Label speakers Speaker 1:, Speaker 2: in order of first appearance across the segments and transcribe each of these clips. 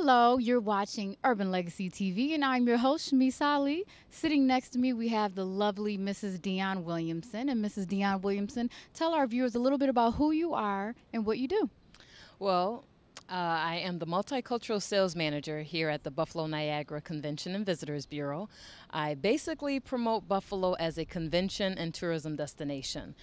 Speaker 1: Hello, you're watching Urban Legacy TV, and I'm your host, Shemisa. Sitting next to me, we have the lovely Mrs. Dionne Williamson. And Mrs. Dionne Williamson, tell our viewers a little bit about who you are and what you do.
Speaker 2: Well, I am the multicultural sales manager here at the Buffalo Niagara Convention and Visitors Bureau. I basically promote Buffalo as a convention and tourism destination.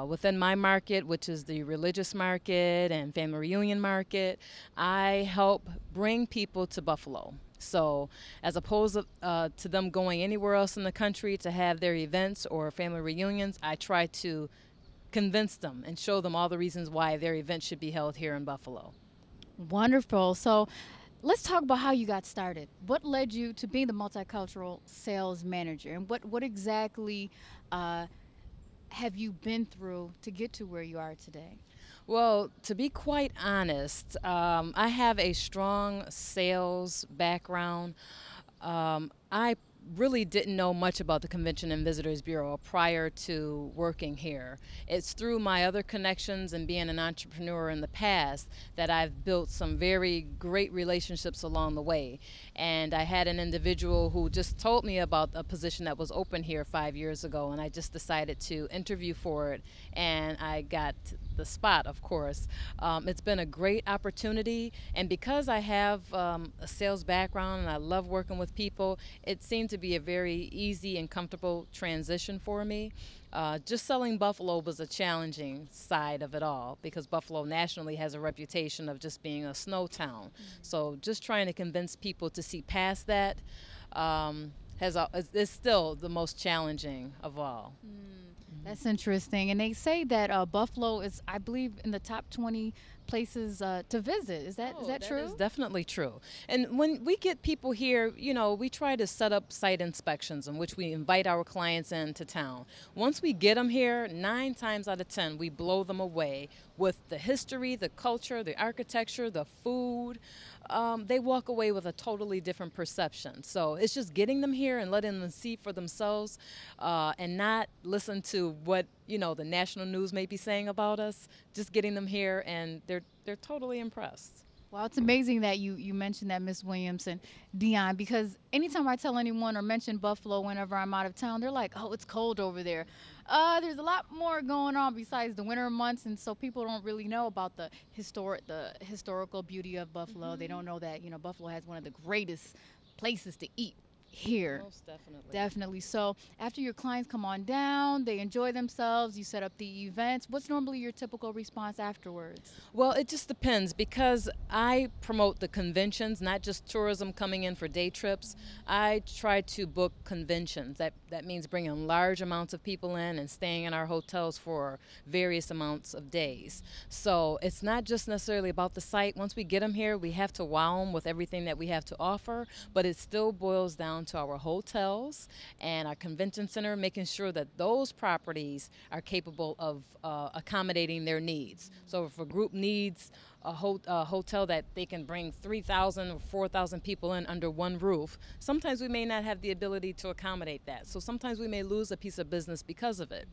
Speaker 2: Within my market, which is the religious market and family reunion market, I help bring people to Buffalo. So, as opposed to them going anywhere else in the country to have their events or family reunions, I try to convince them and show them all the reasons why their event should be held here in Buffalo.
Speaker 1: Wonderful. So, let's talk about how you got started. What led you to being the multicultural sales manager, and what exactly have you been through to get to where you are today?
Speaker 2: Well, to be quite honest, I have a strong sales background. I really didn't know much about the Convention and Visitors Bureau prior to working here. It's through my other connections and being an entrepreneur in the past that I've built some very great relationships along the way. And I had an individual who just told me about a position that was open here 5 years ago, and I just decided to interview for it, and I got the spot, of course. It's been a great opportunity, and because I have a sales background and I love working with people, it seemed to be a very easy and comfortable transition for me. Just selling Buffalo was a challenging side of it all because Buffalo nationally has a reputation of just being a snow town. So just trying to convince people to see past that is still the most challenging of all.
Speaker 1: That's interesting. And they say that Buffalo is, I believe, in the top 20 places to visit. Is that true?
Speaker 2: That is definitely true. And when we get people here, we try to set up site inspections in which we invite our clients into town. Once we get them here, 9 times out of 10, we blow them away with the history, the culture, the architecture, the food. They walk away with a totally different perception. So it's just getting them here and letting them see for themselves and not listen to what the national news may be saying about us. Just getting them here, and they're totally impressed.
Speaker 1: Well, it's amazing that you mentioned that, Miss Williamson, Dionne, because anytime I tell anyone or mention Buffalo whenever I'm out of town, they're like, "Oh, it's cold over there." There's a lot more going on besides the winter months, and so people don't really know about the historical beauty of Buffalo. They don't know that Buffalo has one of the greatest places to eat here.
Speaker 2: Most definitely.
Speaker 1: Definitely. So after your clients come on down, they enjoy themselves, you set up the events. What's normally your typical response afterwards?
Speaker 2: Well, it just depends because I promote the conventions, not just tourism coming in for day trips. I try to book conventions. That means bringing large amounts of people in and staying in our hotels for various amounts of days. So it's not just necessarily about the site. Once we get them here, we have to wow them with everything that we have to offer, but it still boils down to our hotels and our convention center, making sure that those properties are capable of accommodating their needs. So if a group needs a hotel that they can bring 3,000 or 4,000 people in under one roof, sometimes we may not have the ability to accommodate that. So sometimes we may lose a piece of business because of it.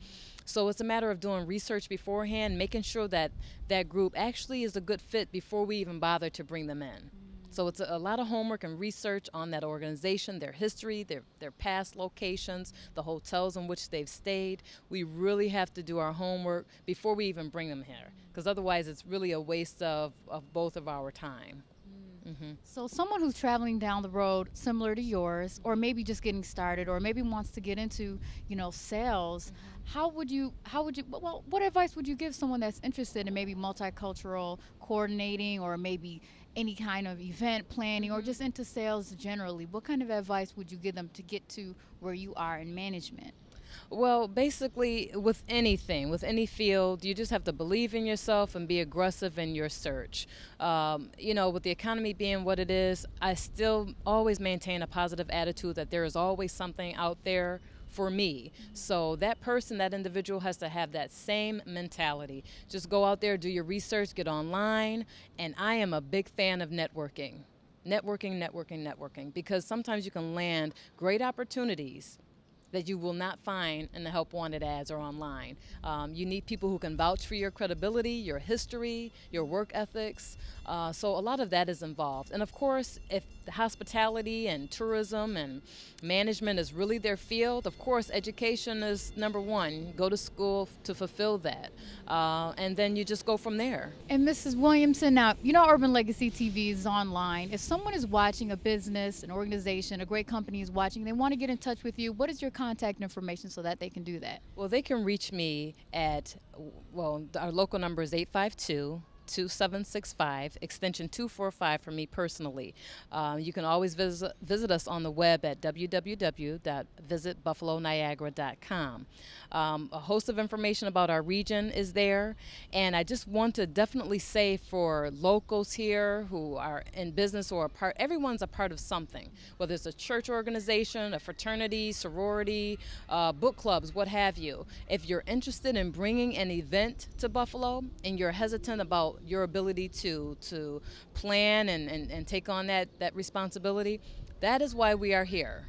Speaker 2: So it's a matter of doing research beforehand, making sure that that group actually is a good fit before we even bother to bring them in. So it's a lot of homework and research on that organization, their history, their past locations, the hotels in which they've stayed. We really have to do our homework before we even bring them here, because otherwise it's really a waste of both of our time.
Speaker 1: So someone who's traveling down the road similar to yours, or maybe just getting started, or maybe wants to get into, sales, what advice would you give someone that's interested in maybe multicultural coordinating, or maybe any kind of event planning, or just into sales generally? What kind of advice would you give them to get to where you are in management?
Speaker 2: Well, basically, with anything, with any field, you just have to believe in yourself and be aggressive in your search. With the economy being what it is, I still always maintain a positive attitude that there is always something out there for me. So that person, that individual has to have that same mentality. Just go out there, do your research, get online, and I am a big fan of networking. Networking, networking, networking, because sometimes you can land great opportunities that you will not find in the help wanted ads or online. You need people who can vouch for your credibility, your history, your work ethics. So a lot of that is involved. And of course, if the hospitality and tourism and management is really their field, of course, education is number one. Go to school to fulfill that. And then you just go from there.
Speaker 1: And Mrs. Williamson, now, you know Urban Legacy TV is online. If someone is watching, a business, an organization, a great company is watching, they want to get in touch with you, what is your contact information so that they can do that?
Speaker 2: Well, they can reach me at, well, our local number is 852-2765, extension 245 for me personally. You can always visit us on the web at www.visitbuffaloniagara.com. A host of information about our region is there, and I just want to definitely say for locals here who are in business or a part, everyone's a part of something, whether it's a church organization, a fraternity, sorority, book clubs, what have you. If you're interested in bringing an event to Buffalo and you're hesitant about your ability to plan and take on that responsibility, that is why we are here.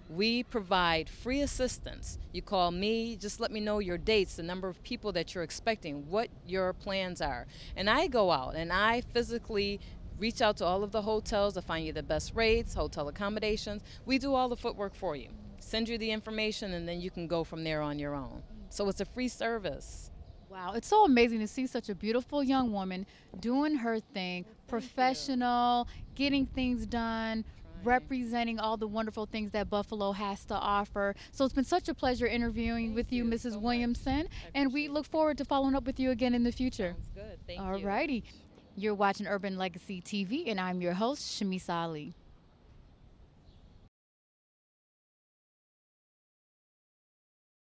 Speaker 2: We provide free assistance. You call me, just let me know your dates, the number of people that you're expecting, what your plans are. And I go out and I physically reach out to all of the hotels to find you the best rates, hotel accommodations. We do all the footwork for you. Send you the information and then you can go from there on your own. So it's a free service.
Speaker 1: Wow, it's so amazing to see such a beautiful young woman doing her thing, professional, getting things done, representing all the wonderful things that Buffalo has to offer. So it's been such a pleasure interviewing with you, Mrs. Williamson, and we look forward to following up with you again in the future.
Speaker 2: Sounds good. Thank you.
Speaker 1: All righty. You're watching Urban Legacy TV, and I'm your host, Shemisa Ali.